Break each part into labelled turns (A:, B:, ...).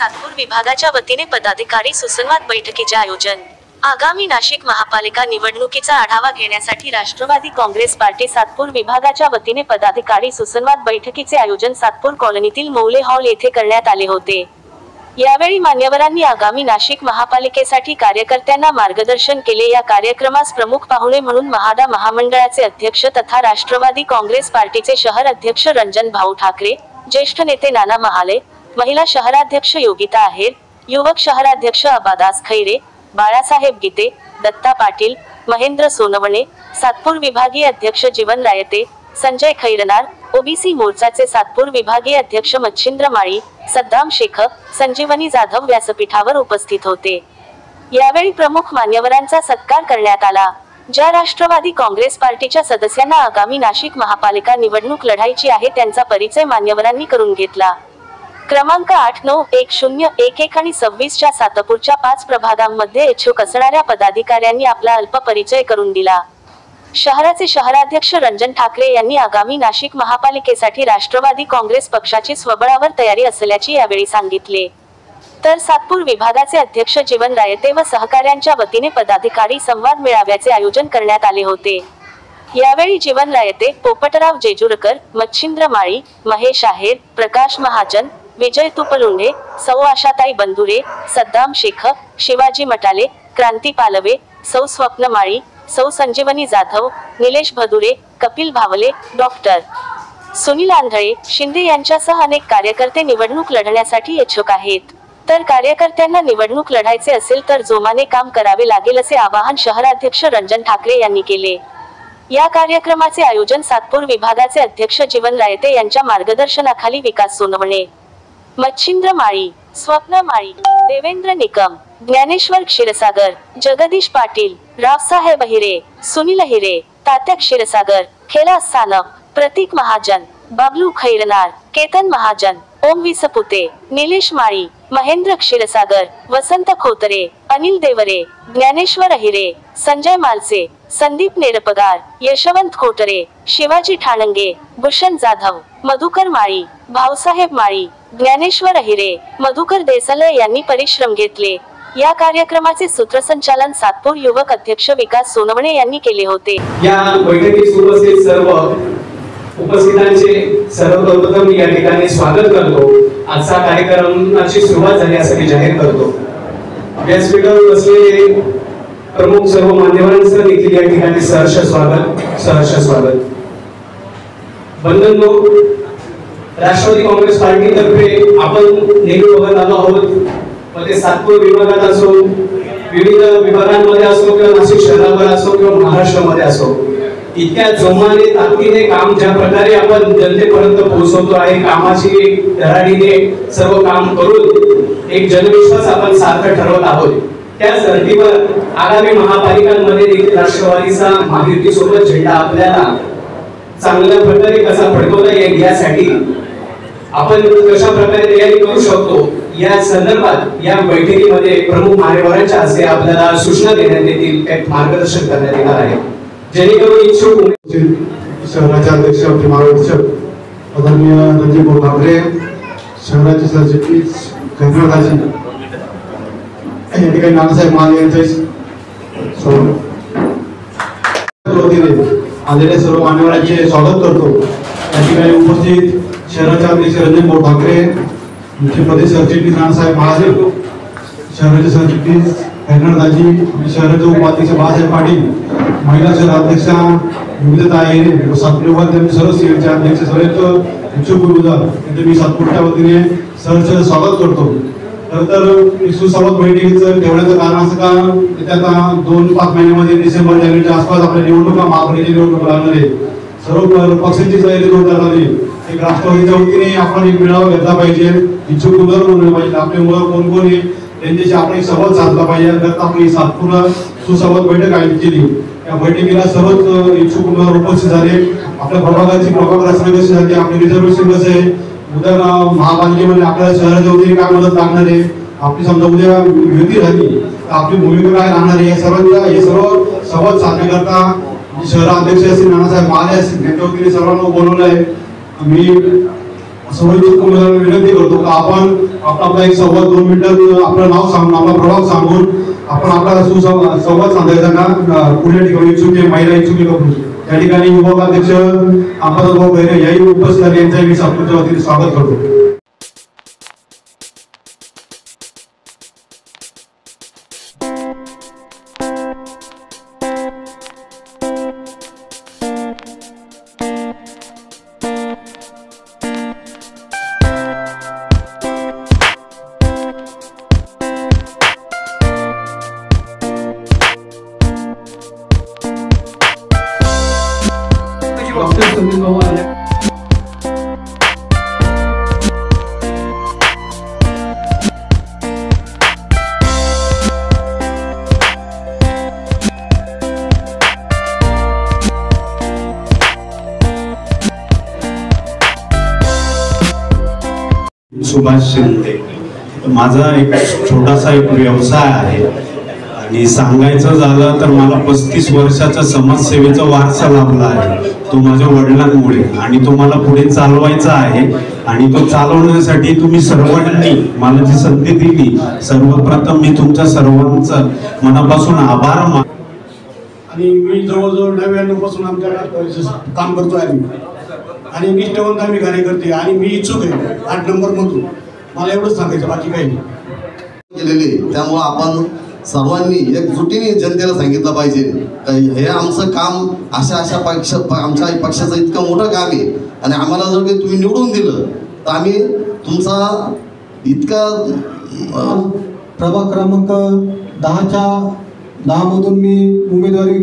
A: सातपूर विभागाच्या वतीने पदाधिकारी सुसंवाद बैठकीचे आयोजन। आगामी नाशिक महापालिका निवडणुकीचा आढावा घेण्यासाठी राष्ट्रवादी काँग्रेस पार्टी सातपूर विभागाच्या वतीने पदाधिकारी सुसंवाद बैठकीचे आयोजन सातपूर कॉलनीतील मौले हॉल येथे करण्यात आले होते। यावेळी मान्यवरांनी आगामी नाशिक महापालिकेसाठी कार्यकर्त्यांना मार्गदर्शन केले। या कार्यक्रमास प्रमुख पाहुणे म्हणून महाडा महामंडळाचे अध्यक्ष तथा राष्ट्रवादी काँग्रेस पार्टीचे शहर अध्यक्ष रंजन भाऊ ठाकरे, ज्येष्ठ नेते नाना महाले, महिला शहराध्यक्ष योगिता आहेर, युवक शहराध्यक्ष अबादास खैरे, बाळासाहेब गीते, दत्ता पाटील, महेंद्र सोनवणे, सातपूर विभागीय अध्यक्ष जीवन रायते, संजय खैरनार, ओबीसी मोर्चाचे सातपूर विभागीय अध्यक्ष मच्छिंद्र माळी, सद्दाम शेख, संजीवनी जाधव व्यासपीठावर उपस्थित होते। यावेळी प्रमुख मान्यवरांचा सत्कार करण्यात आला। ज्या राष्ट्रवादी काँग्रेस पार्टीच्या सदस्यांना आगामी नाशिक महापालिका निवडणूक लढायची आहे त्यांचा परिचय मान्यवरांनी करून घेतला। क्रमांक 8, 9, 1, 0, 1, 1 आणि 26 च्या सातपूरच्या 5 प्रभागांमध्ये इच्छुक असणाऱ्या पदाधिकाऱ्यांनी आपला अल्प परिचय करून दिला। शहराचे शहराध्यक्ष रंजन ठाकरे यांनी आगामी नाशिक महापालिकेसाठी राष्ट्रवादी काँग्रेस पक्षाची स्वबळावर तयारी असल्याचे यावेळी सांगितले। तर सातपूर विभागाचे अध्यक्ष जीवन रायते व सहकाऱ्यांच्या वतीने पदाधिकारी संवाद मेळाव्याचे आयोजन करण्यात आले होते। यावेळी जीवन रायते, पोपटराव जेजुरकर, मच्छिंद्र माळी, महेश आहेर, प्रकाश महाजन, विजय तुपलुंडे, सौ आशाताई बंधुरे, सद्दाम शेख, शिवाजी मटाले, क्रांती पालवे, सौ स्वप्न माळी, सौ संजीवनी जाधव, निलेश भदुरे, कपिल भावले, डॉक्टर सुनील आंधळे, शिंदे यांच्यासह अनेक कार्यकर्ते निवडणूक लढण्यासाठी इच्छुक आहेत। तर कार्यकर्त्यांना निवडणूक लढायचे असेल तर जोमाने काम करावे लागेल असे आवाहन शहराध्यक्ष रंजन ठाकरे यांनी केले। या कार्यक्रमाचे आयोजन सातपूर विभागाचे अध्यक्ष जीवन रायते यांच्या मार्गदर्शनाखाली विकास सोनवणे, मच्छिंद्र माळी, स्वप्न माळी, देवेंद्र निकम, ज्ञानेश्वर क्षीरसागर, जगदीश पाटील, रावसाहेब हिरे, सुनील हिरे, तात्या क्षीरसागर, खेला सानप, प्रतीक महाजन, बाबलू खैरनार, केतन महाजन, ओम विसपुते, निलेश माळी, महेंद्र क्षीरसागर, वसंत खोतरे, अनिल देवरे, ज्ञानेश्वर हिरे, संजय मालसे, संदीप नेरपगार, यशवंत खोटरे, शिवाजी ठाणंगे, भूषण जाधव, मधुकर माळी, भाऊसाहेब माळी, ज्ञानेश्वर हिरे, मधुकर देसले यांनी परिश्रम घेतले। या कार्यक्रमाचे सूत्रसंचालन सातपूर युवक अध्यक्ष विकास सोनवणे यांनी केले होते।
B: या बैठकीत उपस्थित सर्व उपस्थितांचे सर्वप्रथम या ठिकाणी स्वागत करतो। आजचा कार्यक्रमाची सुरुवात झाल्यासाठी जाहीर करतो। व्यासपीठावर बसलेले प्रमुख सर्व मान्यवरांचं देखील या ठिकाणी सहर्ष स्वागत। बंधनो, राष्ट्रवादी काँग्रेस पार्टीतर्फे आपण नेहमी बघत आलो आहोत, ते सातपूर विभागात असो, विविध विभागांमध्ये असो किंवा नाशिक शहरावर असो किंवा महाराष्ट्रामध्ये असो, इतक्या जोमाने ताकदीने काम ज्या प्रकारे आपण जनतेपर्यंत पोहोचवतो आहे, कामाची धडाडीने सर्व काम करून एक जनविश्वास आपण सार्थ ठरवत आहोत। त्याच धर्तीवर आगामी महापालिकांमध्ये देखील राष्ट्रवादीचा महायुतीसोबत झेंडा आपल्याला चांगल्या प्रकारे कसा फडकवता येईल यासाठी आपण कशा प्रकारे तयारी करू शकतो या संदर्भात या बैठकीमध्ये प्रमुख मान्यवरांच्या हस्ते आपल्याला सूचना देण्यात येतील, एक मार्गदर्शन करण्यात येणार आहे। जेणेकरून इच्छुक
C: शहराचे अध्यक्ष मार्गदर्शक आदरणीय रंजन भाऊ ठाकरे, शहराचे सरचिटणीस खैरनारजी, या ठिकाणी नानासाहेब महाले यांचे आलेल्या सर्व मान्यवरांचे स्वागत करतो। या ठिकाणी उपस्थित शहराचे अध्यक्ष रंजन भाऊ ठाकरे, मुख्य प्रदेश सरचिटणीस नानासाहेब महाले, शहराचे सरचिटणीस खैरनारजी, शहराचे उपाध्यक्ष बाळासाहेब पाटील, महिला शहराध्यक्षा योगिता आहेर, सातपूर विभागाचे सर्व सीएचे अध्यक्ष सर्व इच्छुक उमेदवार मी सातपूरच्या वतीने सहर्ष स्वागत करतो। तर सुसंवाद बैठकीचं ठेवण्याचं कारण असं का त्यात 2-5 महिन्यामध्ये डिसेंबर जानेवारीच्या आसपास आपल्या निवडणुका महापालिकेची निवडणूक लागणार आहे। सर्व पक्षांची तयारी जोरदार झाली। एक राष्ट्रवादीच्या वतीने आपण एक मेळावा घेतला पाहिजे, इच्छुक उमेदवार म्हणले पाहिजे, आपले उमेदवार कोण कोण आहे त्यांच्याशी आपण एक संवाद साधला पाहिजे। त्यात आपली सातपूर सुसंवाद बैठक आयोजित केली। या बैठकीला सर्वच इच्छुक उमेदवार उपस्थित झाले। आपल्या प्रभागाची प्रभाग रचना कशी झाली, आपले रिझर्वेशन कसं आहे, उद्या महापालिकेमध्ये आपल्याला शहराच्या वतीने काय मदत लागणार आहे, आपली समजा उद्या युती झाली तर आपली भूमिका काय राहणार आहे, हे सर्व संवाद साधण्याकरता शहराध्यक्ष असतील नानासाहेब महाले असतील यांच्या वतीने सर्वांना बोलवलं आहे। मी सर्व इच्छुक उमेदवारांना विनंती करतो की आपण आपला एक संवाद 2 मिनिटं आपलं नाव सांगून आपला प्रभाव सांगून आपण आपला संवाद सांगायचा का पुढल्या ठिकाणी इच्छुक आहे, महिला इच्छुक आहे. त्या ठिकाणी युवक अध्यक्ष अंबादासभाऊ गैरे याही उपस्थित झाले, यांचा मी सातपूरच्या वतीने स्वागत करतो.
B: डॉक्टर सुनील भाऊ आले.
C: सुभाष शिंदे. माझा एक छोटासा एक व्यवसाय आहे आणि सांगायचं झालं तर मला 35 वर्षाचा समाजसेवेचा वारसा लाभला आहे, तो माझ्या वडिलांमुळे, आणि तो मला पुढे चालवायचा आहे. आणि तो चालवण्यासाठी तुम्ही सर्वांनी मला जी संधी दिली, सर्वप्रथम मी तुमच्या सर्वांचा मनापासून आभार मानतो.
D: आणि मी जवळजवळ 99 पासून आमच्या काम करतोय आणि निष्ठावंत आम्ही कार्यकर्ते आणि मी इच्छुक आहे 8 नंबर मधून. मला एवढंच सांगायचं, बाकी काही
E: केलेले. त्यामुळे आपण सर्वांनी एकजुटीने जनतेला सांगितलं पाहिजे हे आमचं काम अशा आमच्या पक्षाचं इतकं मोठं काम आहे आणि आम्हाला जर काही तुम्ही निवडून दिलं तर आम्ही तुमचा इतका
F: प्रभाग क्रमांक 10 मधून मी उमेदवारी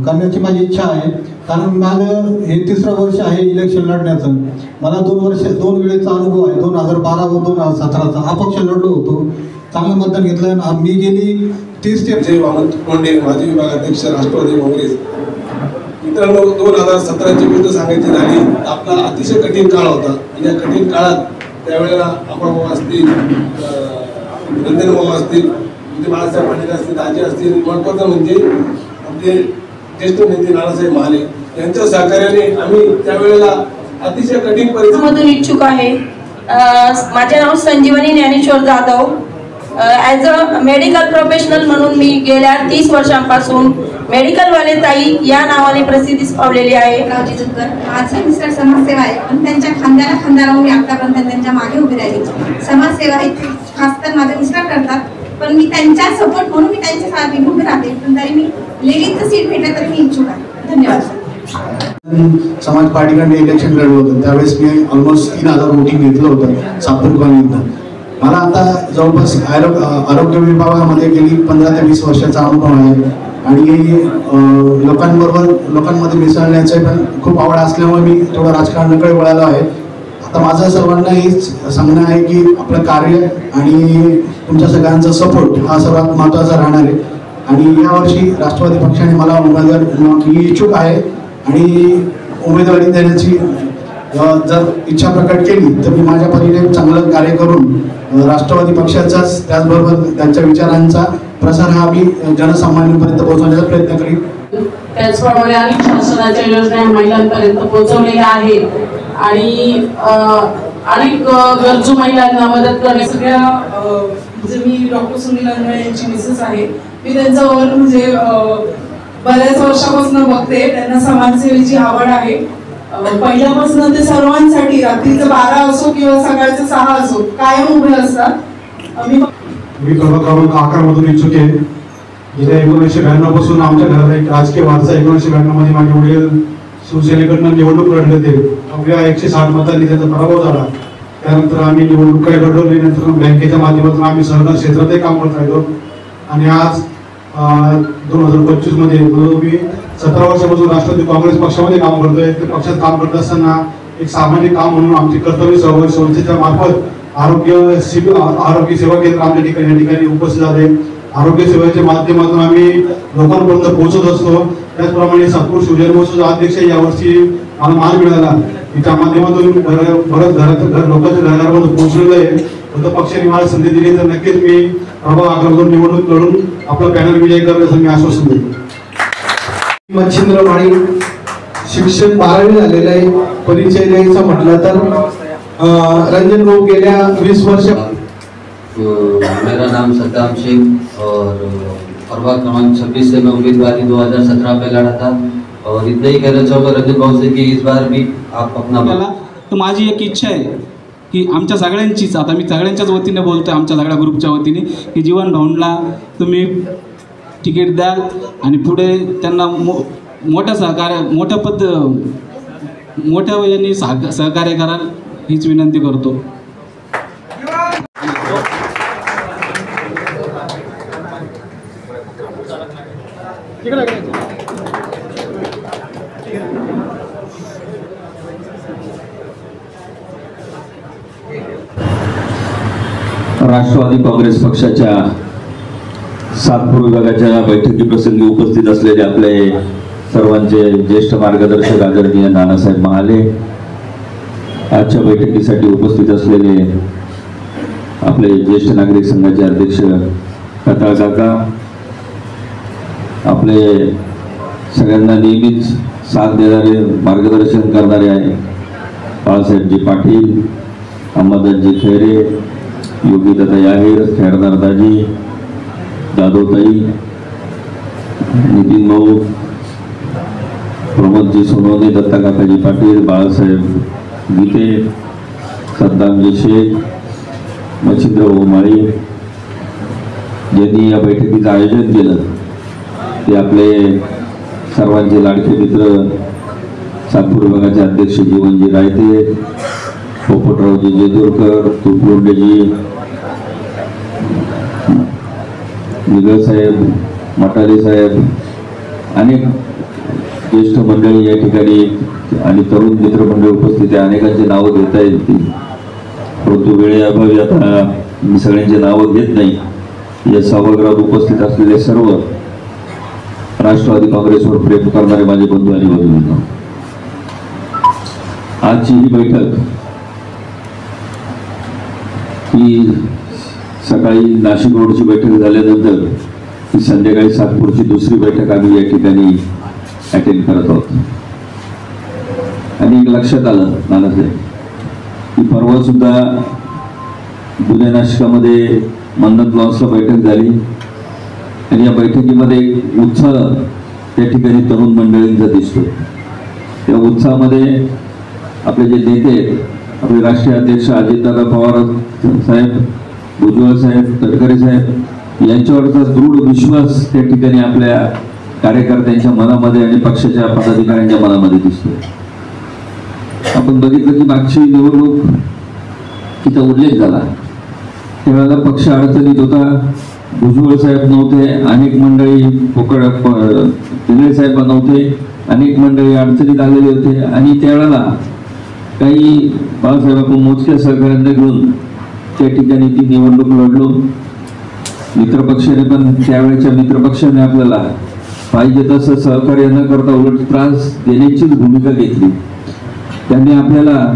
F: करण्याची माझी इच्छा आहे. कारण माझं हे 3रं वर्ष आहे इलेक्शन लढण्याचं. मला 2 वेळेचा अनुभव आहे. 2012 व 2017चा अपक्ष लढलो होतो, चांगलं मतदान घेतलं. मी गेली 30 ते
D: वामन कोंडे, माजी विभागाध्यक्ष, राष्ट्रवादी काँग्रेस. मित्रांनो, 2017ची गोष्ट सांगायची झाली, आपला अतिशय कठीण काळ होता. या कठीण काळात त्यावेळेला अप्पाभाऊ असतील, रंजन भाऊ असतील, बाळासाहेब पाटील असतील, आजी असतील, महत्वाचं म्हणजे आपले ज्येष्ठ नेते नानासाहेब महाले यांच्या सहकार्याने आम्ही त्यावेळेला अतिशय कठीण परिस्थितीमधून
G: इच्छुक आहे. माझे नाव Sanjivani Dnyaneshwar Jadhav. As a medical professional म्हणून मी गेल्या 30 वर्षांपासून मेडिकलवाले ताई या नावाने प्रसिद्धीस पावलेली आहे.
H: माझे मिस्टर समाजसेवा आहे, पण त्यांच्या खांद्याला खांदा लावून मी आतापर्यंत त्यांच्या मागे उभी राहिली. समाजसेवा ही खास तर माझे मिस्टर करतात, पण मी त्यांच्या सपोर्ट म्हणून मी त्यांच्या साथ उभी राहते. पण तरी मी लेडीजचं सीट भेटलं तर मी इच्छुक आहे. धन्यवाद.
D: समाज पार्टीकडे इलेक्शन लढलं होतं, त्यावेळेस मी ऑलमोस्ट 3000 वोटिंग घेतलं होतं सातपूर कॉलनीतनं. मला आता जवळपास आरोग्य विभागामध्ये गेली 15 ते 20 वर्षाचा अनुभव आहे आणि लोकांमध्ये मिसळण्याचे पण खूप आवड असल्यामुळे मी थोडं राजकारणाकडे वळालो आहे. आता माझं सर्वांना हेच सांगणं आहे की आपलं कार्य आणि तुमच्या सगळ्यांचा सपोर्ट हा सर्वात महत्त्वाचा राहणार आहे. आणि यावर्षी राष्ट्रवादी पक्षाने मला मी इच्छुक आहे आणि उमेदवारी देण्याची जर इच्छा प्रकट केली तर मी माझ्या परीने चांगलं कार्य करून राष्ट्रवादी पक्षाचाच त्याचबरोबर त्यांच्या विचारांचा प्रसार हा मी जनसामान्यांपर्यंत पोहोचवण्याचा प्रयत्न करीन.
I: त्याचप्रमाणे अनेक शासनाच्या योजना महिलांपर्यंत पोहोचवलेल्या आहेत आणि अनेक गरजू महिलांना मदत करणे.
J: सगळ्या म्हणजे मी डॉक्टर सुनील यांची मिसेस आहे. मी त्यांच्यावर म्हणजे बऱ्याच वर्षापासून बघते. त्यांना समाजसेवेची आवड आहे. पहिल्यापासून ते सर्वांसाठी रात्रीचं 12 असो किंवा सकाळचं 6 असो कायम उभे असतात.
C: मी प्रभाग क्रमांक 11 मधून इच्छुक आहे. गेल्या 1992 पासून आमच्या घरात एक राजकीय वारसा. 1992 मध्ये माझे वडील शिवसेनेकडनं निवडणूक लढले होते. अवघ्या 160 मतांनी त्यांचा पराभव झाला. त्यानंतर आम्ही निवडणुका लढवली. नंतर बँकेच्या माध्यमातून आम्ही सहकार क्षेत्रातही काम करत राहिलो आणि आज 2025 मध्ये मी 17 वर्षापासून राष्ट्रवादी काँग्रेस पक्षामध्ये काम करतोय. त्या पक्षात काम करत असताना एक सामाजिक काम म्हणून आमची कर्तव्य संस्थेच्या मार्फत आरोग्य सेवा केंद्र आमच्या ठिकाणी उपस्थित झाले. आरोग्य सेवेच्या माध्यमातून आम्ही लोकांपर्यंत पोहोचत असतो. त्याचप्रमाणे सातपूर शिवजयंती महोत्सव अध्यक्ष यावर्षी मला मान मिळाला. त्या माध्यमातून बरंच लोकांच्या घरापर्यंत पोहोचलेलं आहे. पक्षाने मला संधी दिली तर नक्कीच मी प्रभाग 11 मधून निवडणूक लढून आपला पॅनल विजय करण्याचं मी आश्वासन देतो.
F: मच्छिंद्र माळी, शिक्षण 12वी झालेलं आहे. परिचय द्यायचा म्हटलं तर
D: रंजन भाऊ गेल्या 20 वर्ष।
K: मेरा नाम सद्दाम सिंह और प्रभाग क्रमांक 26 से मैं उम्मीदवारी 2017 में लड़ा था और इतना ही कहना चाहूँगा रंजन भाऊ से कि इस बार भी आप अपना
L: तर माझी एक इच्छा आहे की आमच्या सगळ्यांचीच, आता मी सगळ्यांच्याच वतीने बोलतोय, आमच्या सगळ्या ग्रुपच्या वतीने, की जीवन भाऊंना तुम्ही तिकीट द्या आणि पुढे त्यांना मोठं सहकार्य मोठ्या यांनी सहकार्य कराल हीच विनंती करतो।
M: राष्ट्रवादी काँग्रेस पक्षाच्या सातपूर विभागाच्या बैठकीप्रसंगी उपस्थित असलेले आपले सर्वांचे ज्येष्ठ मार्गदर्शक आदरणीय नानासाहेब महाले, आजच्या बैठकीसाठी उपस्थित असलेले आपले ज्येष्ठ नागरिक संघाचे अध्यक्ष खताळ काका, आपले सगळ्यांना नेहमीच साथ देणारे मार्गदर्शन करणारे आहे बाळासाहेबजी पाटील, अंबादासजी खैरे, योगीदादा याहीर, खैरदार दाजी, दादोताई, नितीन भाऊ, प्रमोदजी सोनवणे, दत्ता काकाजी पाटील, बाळासाहेब गीते, सद्दामजी शेख, मच्छिंद्रभाऊ माळी ज्यांनी या बैठकीचं आयोजन केलं ते आपले सर्वांचे लाडके मित्र सातपूर विभागाचे अध्यक्ष जीवनजी रायते, पोपटरावजी जेदूरकर, तुपलोंडेजी, निगळ साहेब, मटाले साहेब, अनेक ज्येष्ठ मंडळी या ठिकाणी आणि तरुण मित्रमंडळ उपस्थित आहे। अनेकांची नावं घेता येतील परंतु वेळेअभावी आता मी सगळ्यांची नावं घेत नाही। या सभागृहात उपस्थित असलेले सर्व राष्ट्रवादी काँग्रेसवर प्रेम करणारे माझे बंधू आणि भगिनींनो, आजची ही बैठक ही सकाळी नाशिक रोडची बैठक झाल्यानंतर ही संध्याकाळी सातपूरची दुसरी बैठक आम्ही या ठिकाणी अटेंड करत आहोत। आणि एक लक्षात आलं नानासाहेब की परवा सुद्धा जुन्या नाशिकामध्ये मन्नत लॉन्सला बैठक झाली आणि या बैठकीमध्ये उत्साह त्या ठिकाणी तरुण मंडळींचा दिसतो। त्या उत्साहामध्ये आपले जे नेते आहेत, आपले राष्ट्रीय अध्यक्ष अजितदादा पवार साहेब, भुजबळ साहेब, तटकरे साहेब यांच्यावरचा दृढ विश्वास त्या ठिकाणी आपल्या कार्यकर्त्यांच्या मनामध्ये आणि पक्षाच्या पदाधिकाऱ्यांच्या मनामध्ये दिसतो। आपण बघितलं की मागची निवडणूक तिचा उल्लेख झाला त्यावेळेला पक्ष अडचणीत होता, भुजबळ साहेब नव्हते, अनेक मंडळी तिगळे साहेब नव्हते, अनेक मंडळी अडचणीत आलेले होते आणि त्यावेळेला काही बाळासाहेब आपण मोजक्या सहकार्यांना घेऊन त्या ठिकाणी ती निवडणूक लढलो। मित्रपक्षाने पण त्यावेळेच्या मित्रपक्षाने आपल्याला पाहिजे तसं सहकार्य न करता उलट त्रास देण्याचीच भूमिका घेतली। त्यांनी आपल्याला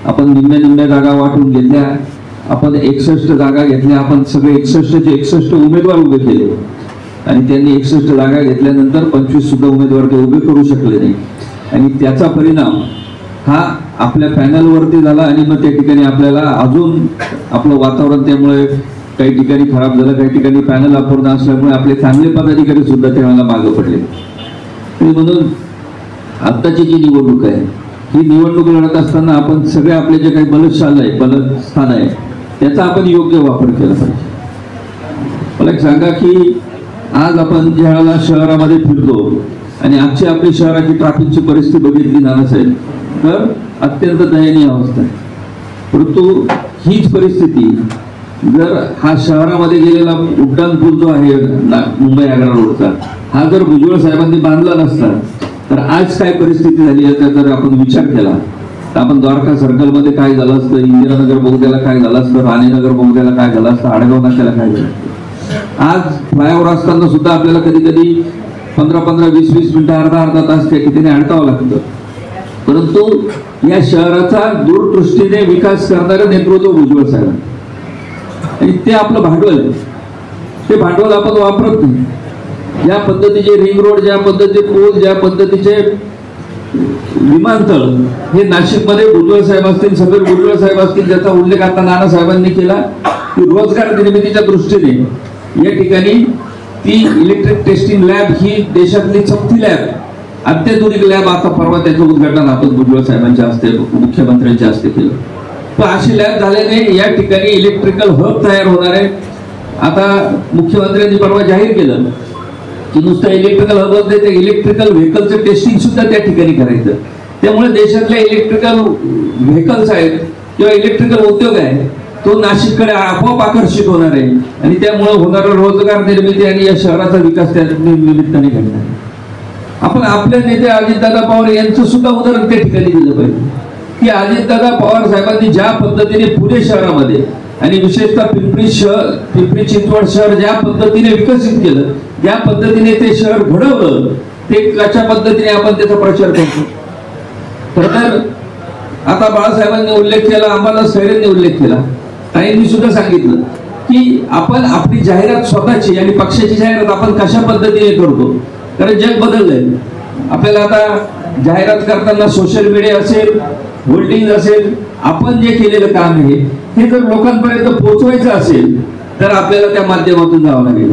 M: आपण निम्म्या जागा वाटून घेतल्या, आपण 61 जागा घेतल्या, आपण सगळे 61चे 61 उमेदवार उभे केले आणि त्यांनी 61 जागा घेतल्यानंतर 25 सुद्धा उमेदवार ते उभे करू शकले नाही आणि त्याचा परिणाम हा आपल्या पॅनलवरती झाला आणि मग त्या ठिकाणी आपल्याला अजून आपलं वातावरण त्यामुळे काही ठिकाणी खराब झालं, काही ठिकाणी पॅनल अपूर्ण असल्यामुळे आपले चांगले पदाधिकारी सुद्धा त्यावेळेला मागे पडले। म्हणून आत्ताची जी निवडणूक आहे ही निवडणूक लढत असताना आपण सगळे आपले जे काही बलशाल आहे, बलस्थान आहे त्याचा आपण योग्य वापर केला पाहिजे। मला एक सांगा की आज आपण ज्यावेळेला शहरामध्ये फिरतो आणि आजची आपली शहराची ट्रॅफिकची परिस्थिती बघितली नानासाहेब तर अत्यंत दयनीय अवस्था आहे। परंतु हीच परिस्थिती जर हा शहरामध्ये गेलेला उड्डाण पूल जो आहे मुंबई आग्रा रोडचा हा जर भुजबळ साहेबांनी बांधला नसता तर आज काय परिस्थिती झाली याचा जर आपण विचार केला तर आपण द्वारका सर्कलमध्ये काय झालं असतं, इंदिरानगर बोगद्याला काय झालं असतं, राणीनगर बोगद्याला काय झालं असतं, आडगाव नाक्याला काय झालं असतं। आज फ्लायओव्हर असताना सुद्धा आपल्याला कधी कधी 15-15, 20-20 मिनिटं, अर्धा तास त्या ठिकाणी अडकावं लागतं। परंतु या शहराचा दूरदृष्टीने विकास करणारं नेतृत्व भुजबळ साहेब आणि ते आपलं भांडवल आहे, ते भांडवल आपण वापरत नाही। ज्या पद्धतीचे रिंग रोड, ज्या पद्धतीचे पूल, ज्या पद्धतीचे विमानतळ हे नाशिकमध्ये भुजबळ साहेब असतील, समीर भुजबळ साहेब असतील, ज्याचा उल्लेख आता नाना साहेबांनी केला की रोजगार निर्मितीच्या दृष्टीने या ठिकाणी ती इलेक्ट्रिक टेस्टिंग लॅब ही देशातली चौथी लॅब, अत्याधुनिक लॅब, आता परवा त्याचं उद्घाटन आपण भुजबळ साहेबांच्या हस्ते, मुख्यमंत्र्यांच्या हस्ते केलं. तर अशी लॅब झाल्याने या ठिकाणी इलेक्ट्रिकल हब तयार होणार आहे. आता मुख्यमंत्र्यांनी परवा जाहीर केलं की नुसतं इलेक्ट्रिकल हब ते इलेक्ट्रिकल व्हेकलचं टेस्टिंग सुद्धा त्या ठिकाणी करायचं. त्यामुळे देशातल्या इलेक्ट्रिकल व्हेकल्स आहेत किंवा इलेक्ट्रिकल उद्योग आहे तो नाशिककडे आपोआप आकर्षित होणार आहे आणि त्यामुळे होणारा रोजगार निर्मिती आणि या शहराचा विकास त्या निमित्ताने घडणार आहे. आपण आपले नेते अजितदादा पवार यांचं सुद्धा उदाहरण त्या ठिकाणी दिलं पाहिजे की अजितदादा पवार साहेबांनी ज्या पद्धतीने पुणे शहरामध्ये आणि विशेषतः पिंपरी चिंचवड शहर ज्या पद्धतीने विकसित केलं, ज्या पद्धतीने ते शहर घडवलं, ते कशा पद्धतीने आपण त्याचा प्रचार करतो. तर आता बाळासाहेबांनी उल्लेख केला, आम्हाला सैरेंनी उल्लेख केला, ताईंनी सुद्धा सांगितलं की आपण आपली जाहिरात स्वतःची आणि पक्षाची जाहिरात आपण कशा पद्धतीने करतो. कारण जग बदललंय. आपल्याला आता जाहिरात करताना सोशल मीडिया असेल, होल्डिंग असेल, आपण जे केलेलं काम आहे हे जर लोकांपर्यंत पोहोचवायचं असेल तर आपल्याला त्या माध्यमातून जावं लागेल.